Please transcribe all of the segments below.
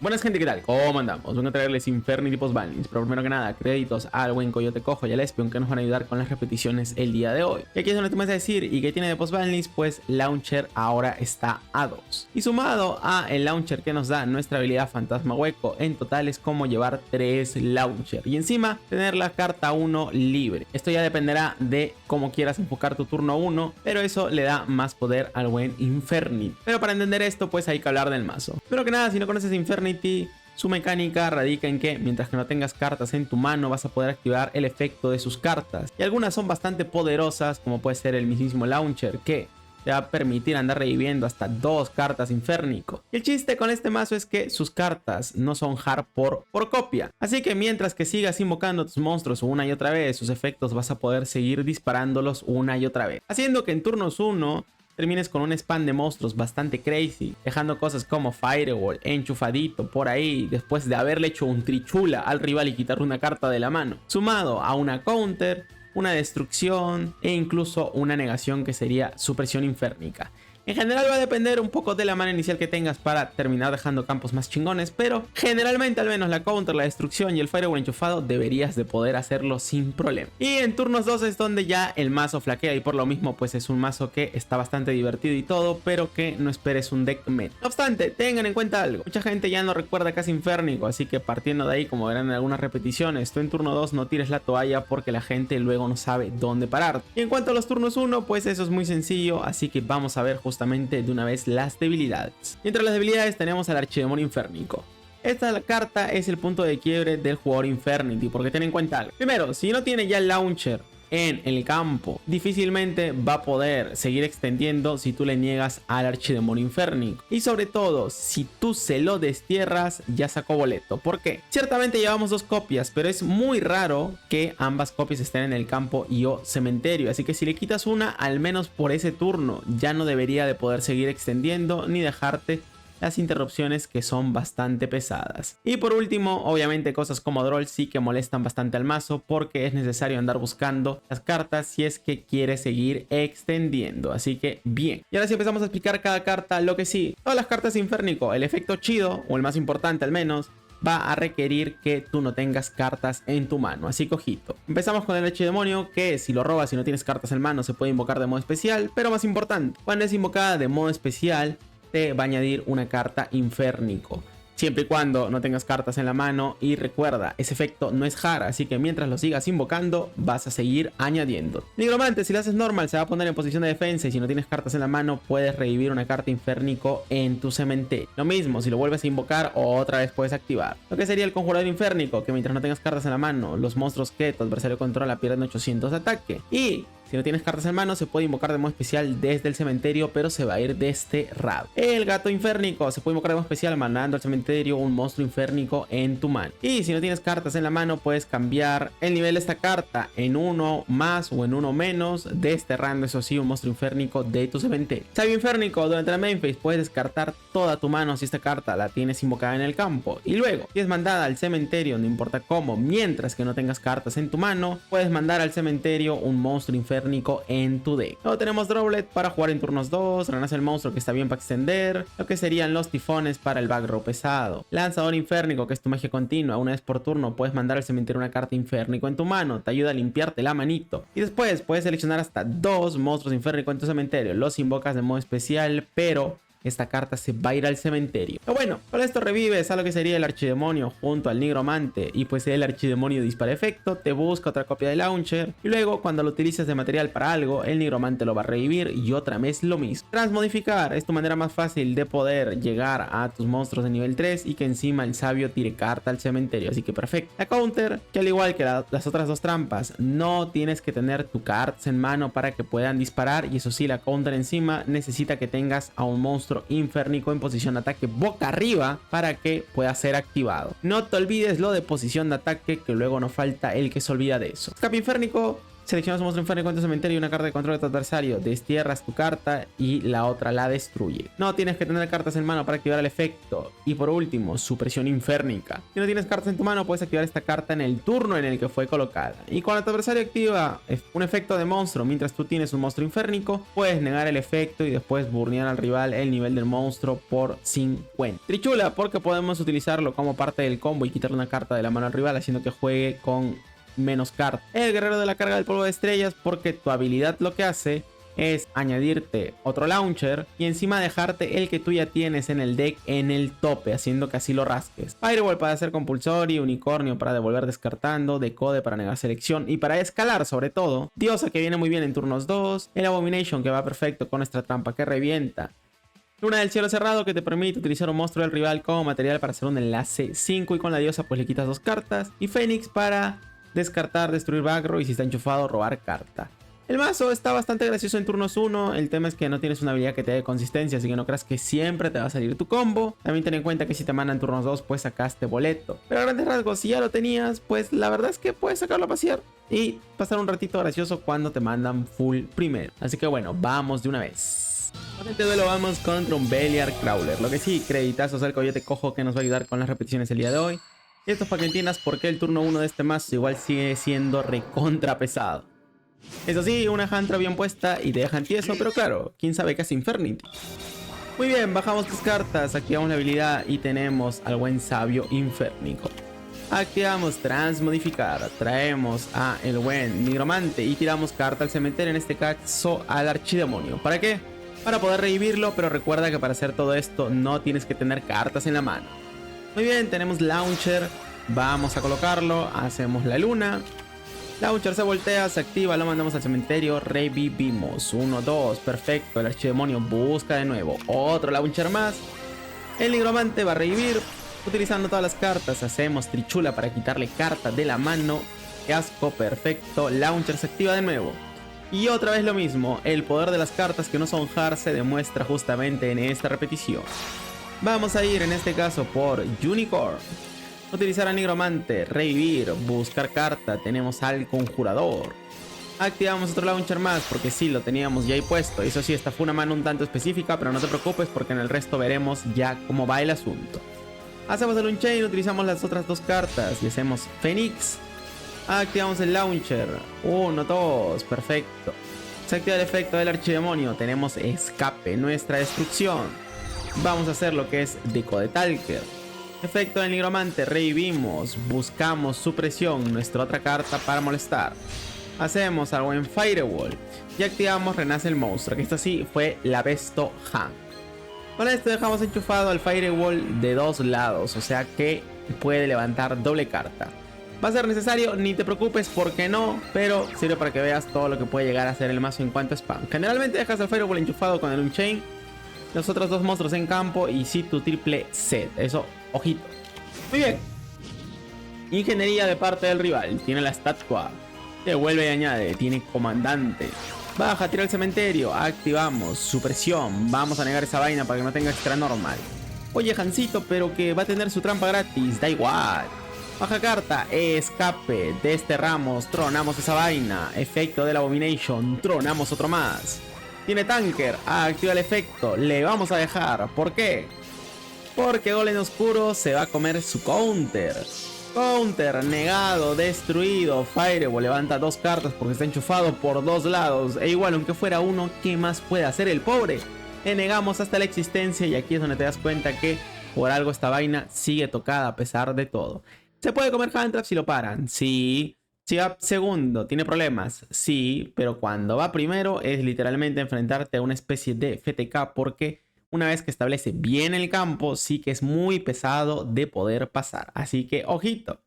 Buenas gente, ¿qué tal? ¿Cómo andamos? Vengo a traerles Infernity Post Banlist, pero primero que nada, créditos al buen Coyote Cojo y al Espion que nos van a ayudar con las repeticiones el día de hoy. Y aquí es donde te vas a decir, ¿y qué tiene de Post Banlist? Pues Launcher ahora está a 2. Y sumado a el Launcher que nos da nuestra habilidad Fantasma Hueco, en total es como llevar 3 Launcher. Y encima, tener la carta 1 libre. Esto ya dependerá de cómo quieras enfocar tu turno 1, pero eso le da más poder al buen Infernity. Pero para entender esto, pues hay que hablar del mazo. Pero que nada, si no conoces Infernity, su mecánica radica en que mientras que no tengas cartas en tu mano vas a poder activar el efecto de sus cartas. Y algunas son bastante poderosas, como puede ser el mismísimo Launcher, que te va a permitir andar reviviendo hasta 2 cartas Inférnico. Y el chiste con este mazo es que sus cartas no son hard por copia. Así que mientras que sigas invocando tus monstruos una y otra vez, sus efectos vas a poder seguir disparándolos una y otra vez. Haciendo que en turnos 1 termines con un spam de monstruos bastante crazy, dejando cosas como Firewall enchufadito por ahí después de haberle hecho un trichula al rival y quitarle una carta de la mano, sumado a una counter, una destrucción e incluso una negación que sería supresión inférnica. En general va a depender un poco de la mano inicial que tengas para terminar dejando campos más chingones, pero generalmente al menos la counter, la destrucción y el firewall enchufado deberías de poder hacerlo sin problema. Y en turnos 2 es donde ya el mazo flaquea y por lo mismo pues es un mazo que está bastante divertido y todo, pero que no esperes un deck meta. No obstante, tengan en cuenta algo, mucha gente ya no recuerda casi Inférnico, así que partiendo de ahí, como verán en algunas repeticiones, tú en turno 2 no tires la toalla porque la gente luego no sabe dónde parar. Y en cuanto a los turnos 1, pues eso es muy sencillo, así que vamos a ver justamente de una vez las debilidades. Y entre las debilidades tenemos al Archidemonio Inférnico. Esta carta es el punto de quiebre del jugador Infernity, porque ten en cuenta algo. Primero, si no tiene ya el Launcher en el campo, difícilmente va a poder seguir extendiendo si tú le niegas al Archidemonio Inférnico. Y sobre todo, si tú se lo destierras, ya sacó boleto. ¿Por qué? Ciertamente llevamos 2 copias, pero es muy raro que ambas copias estén en el campo y o cementerio. Así que si le quitas una, al menos por ese turno, ya no debería de poder seguir extendiendo ni dejarte las interrupciones que son bastante pesadas. Y por último, obviamente cosas como Droll sí que molestan bastante al mazo porque es necesario andar buscando las cartas si es que quiere seguir extendiendo. Así que bien. Y ahora sí empezamos a explicar cada carta. Lo que sí, todas las cartas Inférnico, el efecto chido, o el más importante al menos, va a requerir que tú no tengas cartas en tu mano, así que ojito. Empezamos con el Archidemonio, que si lo robas y no tienes cartas en mano se puede invocar de modo especial, pero más importante, cuando es invocada de modo especial te va a añadir una carta Inférnico, siempre y cuando no tengas cartas en la mano. Y recuerda, ese efecto no es hard, así que mientras lo sigas invocando vas a seguir añadiendo. Nigromante, si lo haces normal se va a poner en posición de defensa y si no tienes cartas en la mano puedes revivir una carta Inférnico en tu cementerio. Lo mismo, si lo vuelves a invocar otra vez puedes activar. Lo que sería el Conjurador Inférnico, que mientras no tengas cartas en la mano, los monstruos que tu adversario controla pierden 800 de ataque. Y si no tienes cartas en mano, se puede invocar de modo especial desde el cementerio, pero se va a ir desterrado. El Gato Inférnico se puede invocar de modo especial mandando al cementerio un monstruo inférnico en tu mano. Y si no tienes cartas en la mano, puedes cambiar el nivel de esta carta en 1 más o en 1 menos, desterrando eso sí un monstruo inférnico de tu cementerio. Sabio Inférnico, durante la main phase puedes descartar toda tu mano si esta carta la tienes invocada en el campo. Y luego, si es mandada al cementerio, no importa cómo, mientras que no tengas cartas en tu mano, puedes mandar al cementerio un monstruo inférnico en tu deck. Luego tenemos Droplet para jugar en turnos 2, renace el monstruo que está bien para extender, lo que serían los tifones para el back row pesado. Lanzador Inférnico, que es tu magia continua, una vez por turno puedes mandar al cementerio una carta Inférnico en tu mano, te ayuda a limpiarte la manito. Y después puedes seleccionar hasta 2 monstruos Inférnico en tu cementerio, los invocas de modo especial, pero esta carta se va a ir al cementerio. Pero bueno, con esto revives a lo que sería el Archidemonio junto al Nigromante. Y pues el Archidemonio dispara efecto, te busca otra copia de Launcher. Y luego cuando lo utilices de material para algo, el Nigromante lo va a revivir y otra vez lo mismo. Transmodificar es tu manera más fácil de poder llegar a tus monstruos de nivel 3 y que encima el sabio tire carta al cementerio. Así que perfecto. La counter, que al igual que las otras 2 trampas, no tienes que tener tu cartas en mano para que puedan disparar. Y eso sí, la counter encima necesita que tengas a un monstruo Inférnico en posición de ataque boca arriba para que pueda ser activado. No te olvides lo de posición de ataque, que luego no falta el que se olvida de eso. Escape Inférnico Seleccionas un monstruo infernal en tu cementerio y una carta de control de tu adversario. Destierras tu carta y la otra la destruye. No tienes que tener cartas en mano para activar el efecto. Y por último, supresión inférnica. Si no tienes cartas en tu mano, puedes activar esta carta en el turno en el que fue colocada. Y cuando tu adversario activa un efecto de monstruo mientras tú tienes un monstruo inférnico, puedes negar el efecto y después burnear al rival el nivel del monstruo por 50. Trichula, porque podemos utilizarlo como parte del combo y quitarle una carta de la mano al rival, haciendo que juegue con menos cartas. El guerrero de la carga del polvo de estrellas, porque tu habilidad lo que hace es añadirte otro launcher y encima dejarte el que tú ya tienes en el deck en el tope, haciendo que así lo rasques. Firewall para hacer compulsorio, unicornio para devolver descartando, decode para negar selección y para escalar sobre todo. Diosa, que viene muy bien en turnos 2, el Abomination, que va perfecto con nuestra trampa que revienta. Luna del cielo cerrado, que te permite utilizar un monstruo del rival como material para hacer un enlace 5 y con la diosa pues le quitas 2 cartas. Y Fénix para descartar, destruir backrow y si está enchufado robar carta. El mazo está bastante gracioso en turnos 1, el tema es que no tienes una habilidad que te dé consistencia, así que no creas que siempre te va a salir tu combo. También ten en cuenta que si te mandan turnos 2 pues sacaste boleto. Pero a grandes rasgos, si ya lo tenías, pues la verdad es que puedes sacarlo a pasear y pasar un ratito gracioso cuando te mandan full primero. Así que bueno, vamos de una vez. Con este duelo vamos contra un Beliar Crawler. Lo que sí, creditazos al Coyote Cojo que nos va a ayudar con las repeticiones el día de hoy. Y esto es para que entiendas por qué el turno 1 de este mazo igual sigue siendo recontra pesado. Eso sí, una Hantra bien puesta y te dejan tieso, pero claro, quién sabe qué hace Infernity. Muy bien, bajamos tus cartas, activamos la habilidad y tenemos al buen sabio inférnico. Activamos transmodificar, traemos a el buen nigromante y tiramos carta al cementerio, en este caso al archidemonio. ¿Para qué? Para poder revivirlo, pero recuerda que para hacer todo esto no tienes que tener cartas en la mano. Muy bien, tenemos launcher, vamos a colocarlo, hacemos la luna. Launcher se voltea, se activa, lo mandamos al cementerio, revivimos. 1, 2, perfecto, el archidemonio busca de nuevo. Otro launcher más. El nigromante va a revivir, utilizando todas las cartas. Hacemos trichula para quitarle cartas de la mano. Qué asco, perfecto, launcher se activa de nuevo. Y otra vez lo mismo, el poder de las cartas que no son hard se demuestra justamente en esta repetición. Vamos a ir en este caso por Unicorn. Utilizar al nigromante, revivir, buscar carta, tenemos al conjurador. Activamos otro launcher más porque sí, lo teníamos ya ahí puesto. Eso sí, esta fue una mano un tanto específica, pero no te preocupes porque en el resto veremos ya cómo va el asunto. Hacemos el Unchain, utilizamos las otras 2 cartas y hacemos Fénix. Activamos el launcher, 1, 2, perfecto. Se activa el efecto del archidemonio, tenemos escape, nuestra destrucción. Vamos a hacer lo que es Decode Talker. Efecto del nigromante, revivimos, buscamos supresión, nuestra otra carta para molestar. Hacemos algo en Firewall y activamos Renace el monstruo, que esto sí fue la Besto Han. Con esto dejamos enchufado al Firewall de 2 lados, o sea que puede levantar doble carta. Va a ser necesario, ni te preocupes porque no, pero sirve para que veas todo lo que puede llegar a hacer el mazo en cuanto a spam. Generalmente dejas al Firewall enchufado con el Unchain, los otros 2 monstruos en campo y sí tu triple set, eso, ojito. Muy bien. Ingeniería de parte del rival, tiene la estatua, devuelve y añade, tiene comandante. Baja, tira al cementerio, activamos, supresión, vamos a negar esa vaina para que no tenga extra normal. Oye, Hansito, pero que va a tener su trampa gratis, da igual. Baja carta, escape, desterramos, tronamos esa vaina. Efecto del Abomination, tronamos otro más. Tiene tanker, activa el efecto, le vamos a dejar. ¿Por qué? Porque Golem Oscuro se va a comer su counter. Counter, negado, destruido. Firewall levanta 2 cartas porque está enchufado por 2 lados. E igual, aunque fuera uno, ¿qué más puede hacer el pobre? Le negamos hasta la existencia y aquí es donde te das cuenta que por algo esta vaina sigue tocada a pesar de todo. ¿Se puede comer handtrap si lo paran? Sí. Si va segundo, ¿tiene problemas? Sí, pero cuando va primero es literalmente enfrentarte a una especie de FTK porque una vez que establece bien el campo, sí que es muy pesado de poder pasar. Así que, ojito.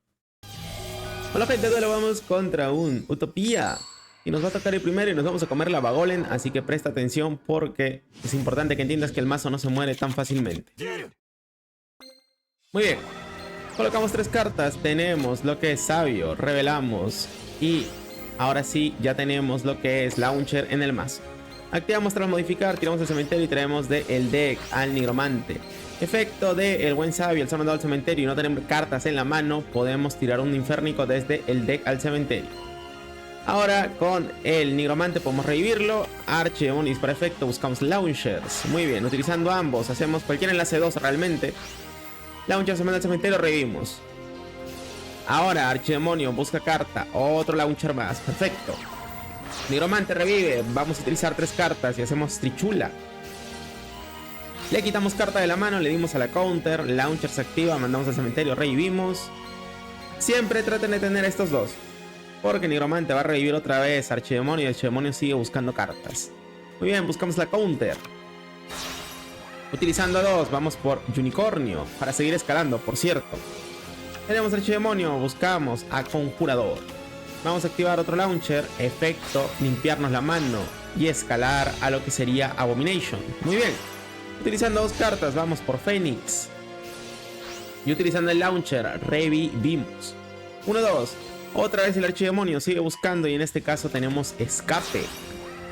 Hola gente, duelo vamos contra un Utopía. Y nos va a tocar el primero y nos vamos a comer la Bagolen, así que presta atención porque es importante que entiendas que el mazo no se muere tan fácilmente. Muy bien. Colocamos 3 cartas, tenemos lo que es sabio, revelamos y ahora sí ya tenemos lo que es launcher en el mazo. Activamos tras modificar, tiramos al cementerio y traemos del deck al nigromante. Efecto de el buen sabio, el ser mandado al cementerio y no tener cartas en la mano, podemos tirar un inférnico desde el deck al cementerio. Ahora con el nigromante podemos revivirlo. Archidemonio para efecto, buscamos launchers. Muy bien, utilizando ambos, hacemos cualquier enlace 2 realmente. Launcher se manda al cementerio, revivimos. Ahora Archidemonio busca carta, otro launcher más, perfecto. Nigromante revive, vamos a utilizar 3 cartas y hacemos Trichula. Le quitamos carta de la mano, le dimos a la counter, launcher se activa, mandamos al cementerio, revivimos. Siempre traten de tener estos dos, porque Nigromante va a revivir otra vez Archidemonio y el Archidemonio sigue buscando cartas. Muy bien, buscamos la counter. Utilizando 2, vamos por Unicornio para seguir escalando, por cierto. Tenemos Archidemonio, buscamos a Conjurador. Vamos a activar otro launcher, efecto, limpiarnos la mano y escalar a lo que sería Abomination. Muy bien. Utilizando 2 cartas, vamos por Fénix. Y utilizando el launcher, revivimos. 1-2. Otra vez el Archidemonio sigue buscando y en este caso tenemos Escape.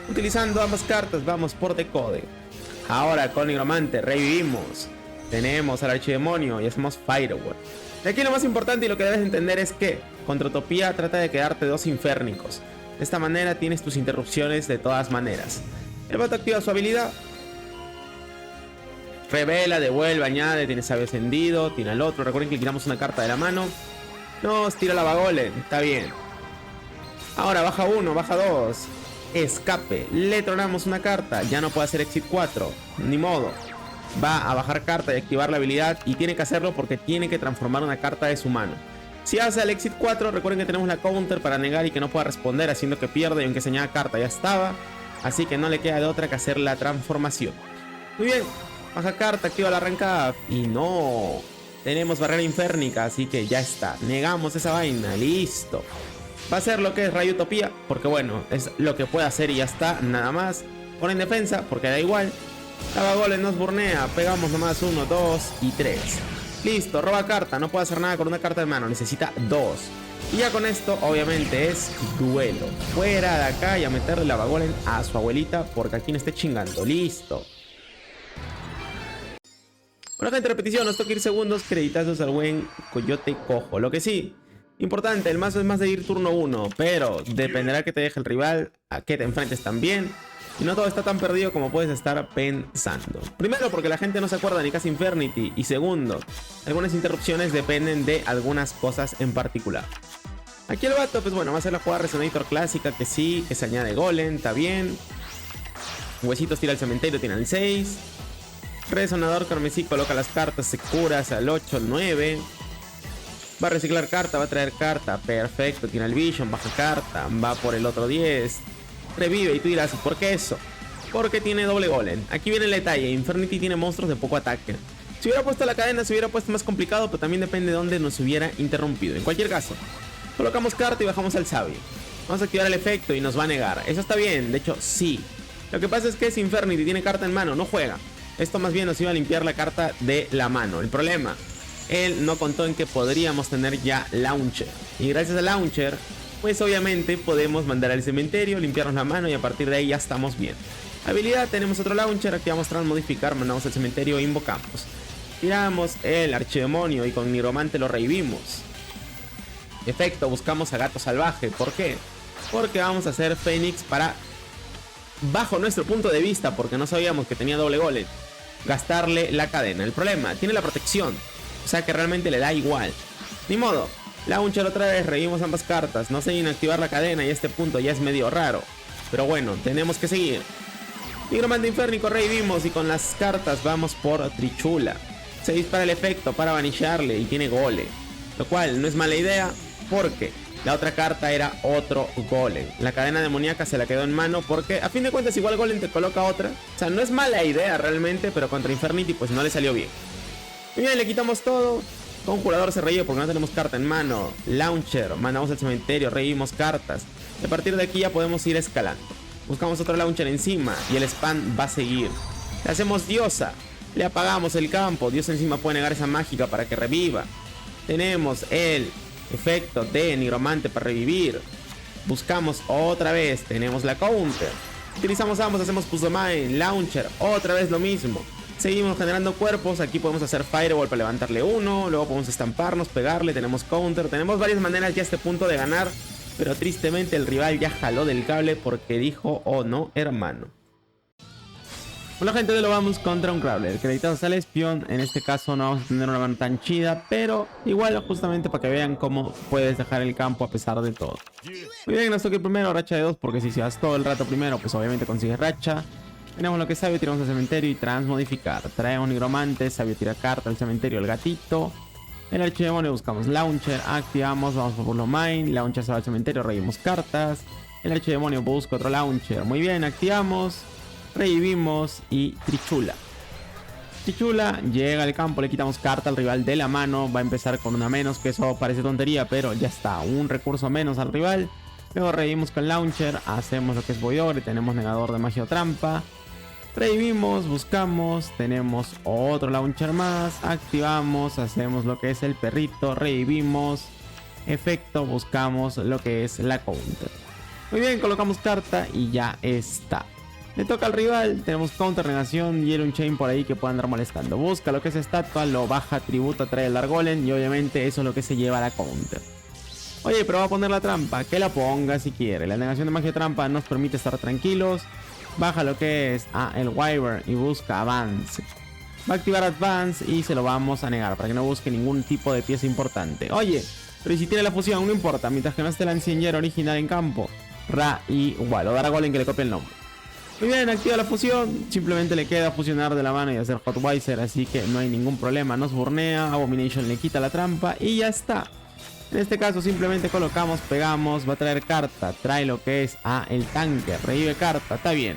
Utilizando ambas cartas, vamos por Decode. Ahora con Nigromante, revivimos. Tenemos al Archidemonio y hacemos Firewall. Y aquí lo más importante y lo que debes entender es que contra Utopía trata de quedarte 2 inférnicos. De esta manera tienes tus interrupciones de todas maneras. El vato activa su habilidad. Revela, devuelve, añade, tiene sabio encendido, tiene al otro. Recuerden que quitamos una carta de la mano. Nos tira la Golem, está bien. Ahora baja 1, baja 2. Escape, le tronamos una carta. Ya no puede hacer Exit 4, ni modo. Va a bajar carta y activar la habilidad. Y tiene que hacerlo porque tiene que transformar una carta de su mano. Si hace el Exit 4, recuerden que tenemos la counter para negar y que no pueda responder, haciendo que pierda. Y aunque se añada carta ya estaba. Así que no le queda de otra que hacer la transformación. Muy bien. Baja carta, activa la arrancada. Y no. Tenemos barrera inférnica, así que ya está. Negamos esa vaina, listo. Va a ser lo que es Rayo Utopía, porque bueno, es lo que puede hacer y ya está, nada más. Pone en defensa, porque da igual. La Golem nos burnea, pegamos nomás 1, 2 y 3. Listo, roba carta, no puede hacer nada con una carta de mano, necesita 2. Y ya con esto, obviamente, es duelo. Fuera de acá y a meterle la Golem a su abuelita, porque aquí no esté chingando, listo. Bueno, gente, repetición, nos toca ir segundos, creditazos al buen Coyote Cojo. Lo que sí, importante, el mazo es más de ir turno 1, pero dependerá que te deje el rival, a qué te enfrentes también. Y no todo está tan perdido como puedes estar pensando. Primero, porque la gente no se acuerda ni casi Infernity. Y segundo, algunas interrupciones dependen de algunas cosas en particular. Aquí el vato, pues bueno, va a ser la jugada Resonator clásica, que sí, que se añade Golem, está bien. Huesitos tira al cementerio, tiene el 6. Resonador carmesí coloca las cartas, se cura al 8, al 9. Va a reciclar carta, va a traer carta, perfecto, tiene el Vision, baja carta, va por el otro 10. Revive y tú dirás, ¿por qué eso? Porque tiene doble Golem. Aquí viene el detalle, Infernity tiene monstruos de poco ataque. Si hubiera puesto la cadena se hubiera puesto más complicado, pero también depende de dónde nos hubiera interrumpido. En cualquier caso, colocamos carta y bajamos al sabio. Vamos a activar el efecto y nos va a negar. Eso está bien, de hecho sí. Lo que pasa es que si Infernity tiene carta en mano, no juega. Esto más bien nos iba a limpiar la carta de la mano. El problema, él no contó en que podríamos tener ya Launcher. Y gracias al Launcher, pues obviamente podemos mandar al cementerio, limpiarnos la mano y a partir de ahí ya estamos bien. Habilidad, tenemos otro Launcher, activamos Transmodificar, mandamos al cementerio e invocamos. Tiramos el Archidemonio y con Nigromante lo revivimos. Efecto, buscamos a Gato Salvaje. ¿Por qué? Porque vamos a hacer Fénix para, bajo nuestro punto de vista, porque no sabíamos que tenía doble Golem, gastarle la cadena. El problema, tiene la protección, o sea que realmente le da igual. Ni modo, Launcher otra vez, revivimos ambas cartas. No sé inactivar la cadena y a este punto ya es medio raro, pero bueno, tenemos que seguir. Nigromante Inférnico revivimos y con las cartas vamos por Trichula. Se dispara el efecto para vanisharle y tiene Golem, lo cual no es mala idea porque la otra carta era otro Golem. La cadena demoníaca se la quedó en mano porque a fin de cuentas igual Golem te coloca otra. O sea, no es mala idea realmente, pero contra Infernity pues no le salió bien. Y bien, le quitamos todo. Conjurador se revive porque no tenemos carta en mano. Launcher, mandamos al cementerio, revivimos cartas. Y a partir de aquí ya podemos ir escalando. Buscamos otro Launcher encima y el spam va a seguir. Le hacemos Diosa, le apagamos el campo. Diosa encima puede negar esa mágica para que reviva. Tenemos el efecto de Nigromante para revivir. Buscamos otra vez, tenemos la counter. Utilizamos ambos, hacemos Push the Mind, Launcher, otra vez lo mismo. Seguimos generando cuerpos, aquí podemos hacer Firewall para levantarle uno. Luego podemos estamparnos, pegarle, tenemos counter. Tenemos varias maneras ya a este punto de ganar pero tristemente el rival ya jaló del cable porque dijo, oh no, hermano. Bueno, gente, de lo vamos contra un Crawler. Creditados al espión. En este caso no vamos a tener una mano tan chida, pero igual justamente para que vean cómo puedes dejar el campo a pesar de todo. Muy bien, nos toca el primero, racha de 2, porque si vas todo el rato primero, pues obviamente consigues racha. Tenemos lo que es sabio, tiramos al cementerio y transmodificar. Traemos nigromante, sabio tira carta al cementerio, el gatito. El archidemonio buscamos launcher, activamos, vamos por Puzzle Mine, launcher se va al cementerio, revivimos cartas. El archidemonio busca otro launcher, muy bien, activamos. Revivimos y Trichula. Trichula llega al campo, le quitamos carta al rival de la mano. Va a empezar con una menos, que eso parece tontería, pero ya está. Un recurso menos al rival. Luego revivimos con Launcher, hacemos lo que es Voidor y tenemos negador de magia o trampa. Revivimos, buscamos, tenemos otro Launcher más. Activamos, hacemos lo que es el perrito, revivimos. Efecto, buscamos lo que es la counter. Muy bien, colocamos carta y ya está. Le toca al rival, tenemos counter, negación y un chain por ahí que puede andar molestando. Busca lo que es estatua, lo baja, tributa, trae el Argolem y obviamente eso es lo que se lleva a la counter. Oye, pero va a poner la trampa, que la ponga si quiere. La negación de magia trampa nos permite estar tranquilos. Baja lo que es el Wyvern y busca Advance. Va a activar Advance y se lo vamos a negar para que no busque ningún tipo de pieza importante. Oye, pero si tiene la fusión no importa, mientras que no esté la Ancienllera original en campo. Ra y igual, o dar a Golem que le copie el nombre. Muy bien, activa la fusión. Simplemente le queda fusionar de la mano y hacer Hotweiser, así que no hay ningún problema. Nos burnea, Abomination le quita la trampa y ya está. En este caso simplemente colocamos, pegamos, va a traer carta. Trae lo que es el tanque, revive carta, está bien.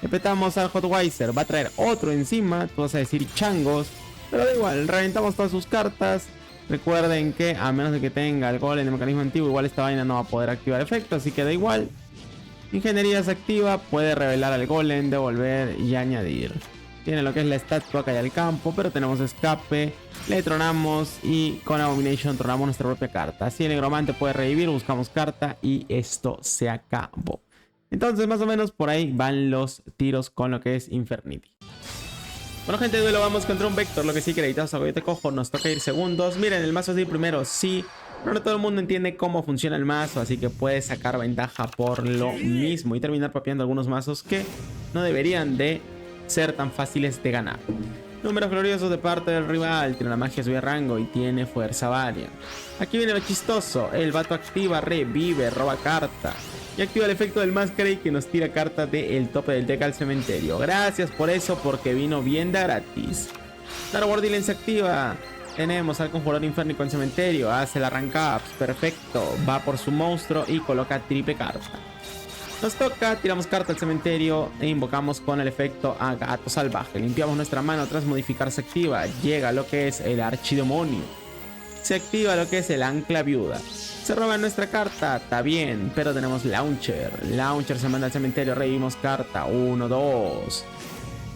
Le petamos al Hotweiser, va a traer otro encima. Tú vas a decir changos, pero da igual, reventamos todas sus cartas. Recuerden que a menos de que tenga el golem de mecanismo antiguo, igual esta vaina no va a poder activar efecto, así que da igual. Ingeniería se activa, puede revelar al golem, devolver y añadir. Tiene lo que es la estatua que hay al campo, pero tenemos escape, le tronamos y con Abomination tronamos nuestra propia carta. Así el negromante puede revivir, buscamos carta y esto se acabó. Entonces más o menos por ahí van los tiros con lo que es Infernity. Bueno, gente, de duelo vamos contra un Vector, lo que sí, creditados a Coyote Cojo, nos toca ir segundos. Miren, el mazo es de ir primero, sí. Pero no todo el mundo entiende cómo funciona el mazo, así que puede sacar ventaja por lo mismo y terminar papeando algunos mazos que no deberían de ser tan fáciles de ganar. Números gloriosos de parte del rival, tiene una magia sube rango y tiene fuerza varia. Aquí viene lo chistoso, el vato activa, revive, roba carta y activa el efecto del Masquerade que nos tira carta del tope del deck al cementerio. Gracias por eso, porque vino bien de gratis. Dark Wardilen se activa. Tenemos al conjurador inférnico en cementerio, hace el arrancaps, perfecto, va por su monstruo y coloca triple carta. Nos toca, tiramos carta al cementerio e invocamos con el efecto a gato salvaje. Limpiamos nuestra mano tras modificar, se activa, llega lo que es el archidemonio. Se activa lo que es el ancla viuda. Se roba nuestra carta, está bien, pero tenemos launcher. Launcher se manda al cementerio, revivimos carta, 1, 2.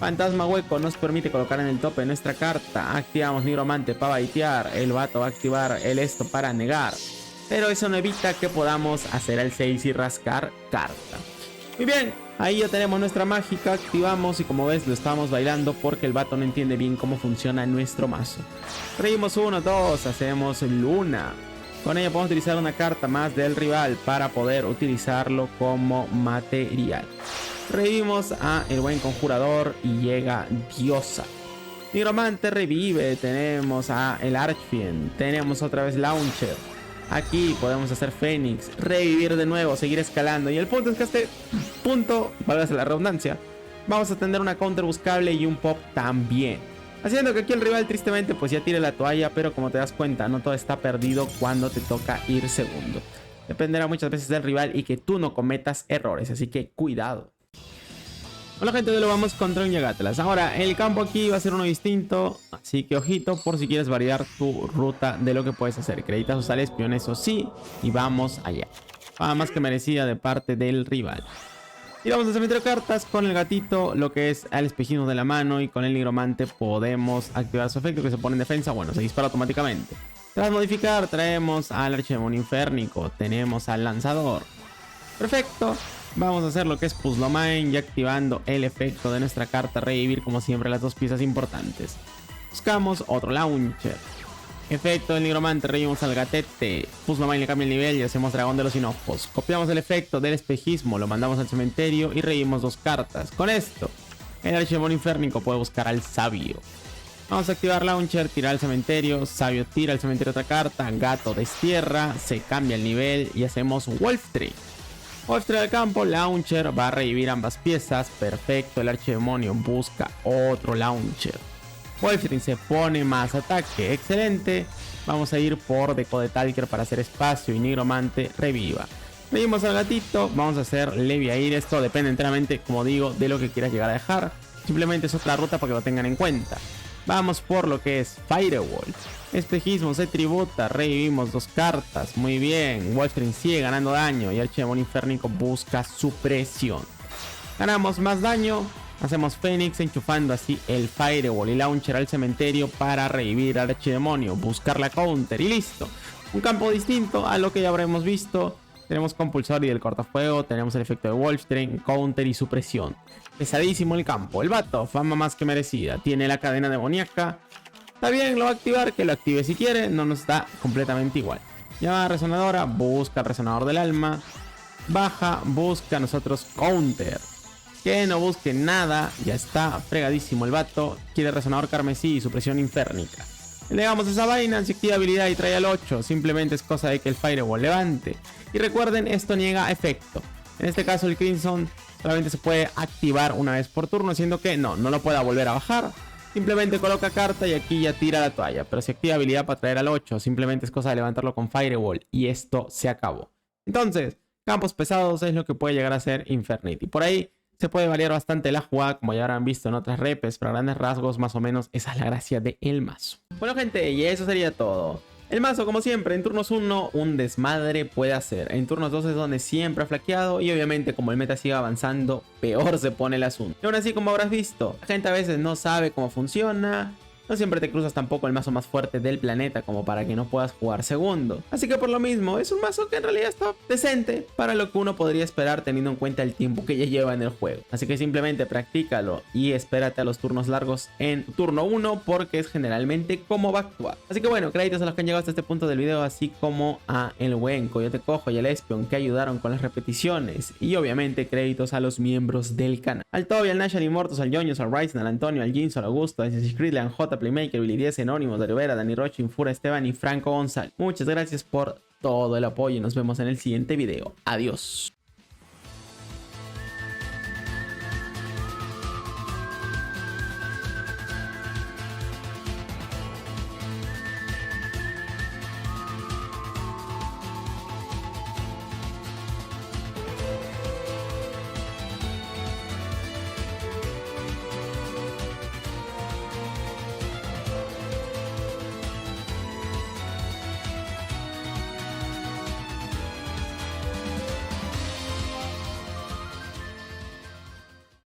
Fantasma hueco nos permite colocar en el tope nuestra carta. Activamos nigromante para baitear. El vato va a activar el esto para negar. Pero eso no evita que podamos hacer el 6 y rascar carta. Muy bien, ahí ya tenemos nuestra mágica. Activamos y como ves lo estamos bailando porque el vato no entiende bien cómo funciona nuestro mazo. Reímos 1, 2, hacemos luna. Con ella podemos utilizar una carta más del rival para poder utilizarlo como material. Revivimos a el buen conjurador y llega Diosa. Nigromante revive, tenemos a el Archfiend, tenemos otra vez Launcher. Aquí podemos hacer Fénix, revivir de nuevo, seguir escalando. Y el punto es que a este punto, válgase la redundancia, vamos a tener una counter buscable y un pop también. Haciendo que aquí el rival tristemente pues ya tire la toalla, pero como te das cuenta, no todo está perdido cuando te toca ir segundo. Dependerá muchas veces del rival y que tú no cometas errores, así que cuidado. Hola, gente, de lo vamos contra un Yagatelas. Ahora, el campo aquí va a ser uno distinto, así que ojito por si quieres variar tu ruta de lo que puedes hacer. Creditazos al espion, eso sí, y vamos allá. Más que merecida de parte del rival. Y vamos a hacer meter cartas con el gatito, lo que es al espejismo de la mano, y con el nigromante podemos activar su efecto que se pone en defensa. Bueno, se dispara automáticamente. Tras modificar, traemos al archidemonio inférnico, tenemos al lanzador. Perfecto. Vamos a hacer lo que es Puzzle Mine y activando el efecto de nuestra carta revivir, como siempre, las dos piezas importantes. Buscamos otro launcher. Efecto del nigromante, revivimos al gatete. Pusnomain le cambia el nivel y hacemos dragón de los hinojos. Copiamos el efecto del espejismo, lo mandamos al cementerio y revivimos 2 cartas. Con esto, el archidemonio inférnico puede buscar al sabio. Vamos a activar Launcher, tirar al cementerio, sabio tira al cementerio otra carta, gato destierra, se cambia el nivel y hacemos Wolftree. Wolftree al campo, Launcher va a revivir ambas piezas, perfecto, el archidemonio busca otro Launcher. Wolftree se pone más ataque, excelente. Vamos a ir por Deco de Talker para hacer espacio y Nigromante reviva. Revivimos al gatito, vamos a hacer Leviair. Esto depende enteramente, como digo, de lo que quieras llegar a dejar. Simplemente es otra ruta para que lo tengan en cuenta. Vamos por lo que es Firewall. Espejismo se tributa, revivimos 2 cartas. Muy bien, Wolftree sigue ganando daño y Archidemonio Inférnico busca supresión. Ganamos más daño. Hacemos Fénix enchufando así el Firewall y Launcher al cementerio para revivir al Archidemonio, buscar la counter y listo. Un campo distinto a lo que ya habremos visto. Tenemos Compulsor y el cortafuego, tenemos el efecto de Wolftree, counter y supresión. Pesadísimo el campo. El vato, fama más que merecida. Tiene la cadena demoníaca. Está bien, lo va a activar, que lo active si quiere, no nos da completamente igual. Llamada resonadora, busca el resonador del alma. Baja, busca a nosotros counter. Que no busque nada, ya está fregadísimo el vato. Quiere resonador carmesí y supresión inférnica. Le damos esa vaina, si activa habilidad y trae al 8, simplemente es cosa de que el Firewall levante. Y recuerden, esto niega efecto. En este caso el Crimson solamente se puede activar una vez por turno, siendo que no lo pueda volver a bajar. Simplemente coloca carta y aquí ya tira la toalla. Pero si activa habilidad para traer al 8, simplemente es cosa de levantarlo con Firewall y esto se acabó. Entonces, campos pesados es lo que puede llegar a ser Infernity. Por ahí se puede variar bastante la jugada, como ya habrán visto en otras repes, pero a grandes rasgos más o menos esa es la gracia del mazo. Bueno gente, y eso sería todo. El mazo, como siempre, en turnos 1 un desmadre puede hacer. En turnos 2 es donde siempre ha flaqueado y obviamente como el meta sigue avanzando, peor se pone el asunto. Y aún así, como habrás visto, la gente a veces no sabe cómo funciona. No siempre te cruzas tampoco el mazo más fuerte del planeta como para que no puedas jugar segundo. Así que por lo mismo, es un mazo que en realidad está decente para lo que uno podría esperar teniendo en cuenta el tiempo que ya lleva en el juego. Así que simplemente practícalo y espérate a los turnos largos en turno 1 porque es generalmente cómo va a actuar. Así que bueno, créditos a los que han llegado hasta este punto del video, así como a el buen Coyote Cojo y el Espion que ayudaron con las repeticiones. Y obviamente créditos a los miembros del canal. Al Toby, al Nash, al Immortus, al Yoños, al Ryzen, al Antonio, al Jinso, al Augusto, al Assassin's Creed, al J Playmaker, Billy 10, Anónimos, de Rivera, Dani Roche, Infura, Esteban y Franco González. Muchas gracias por todo el apoyo y nos vemos en el siguiente video. Adiós.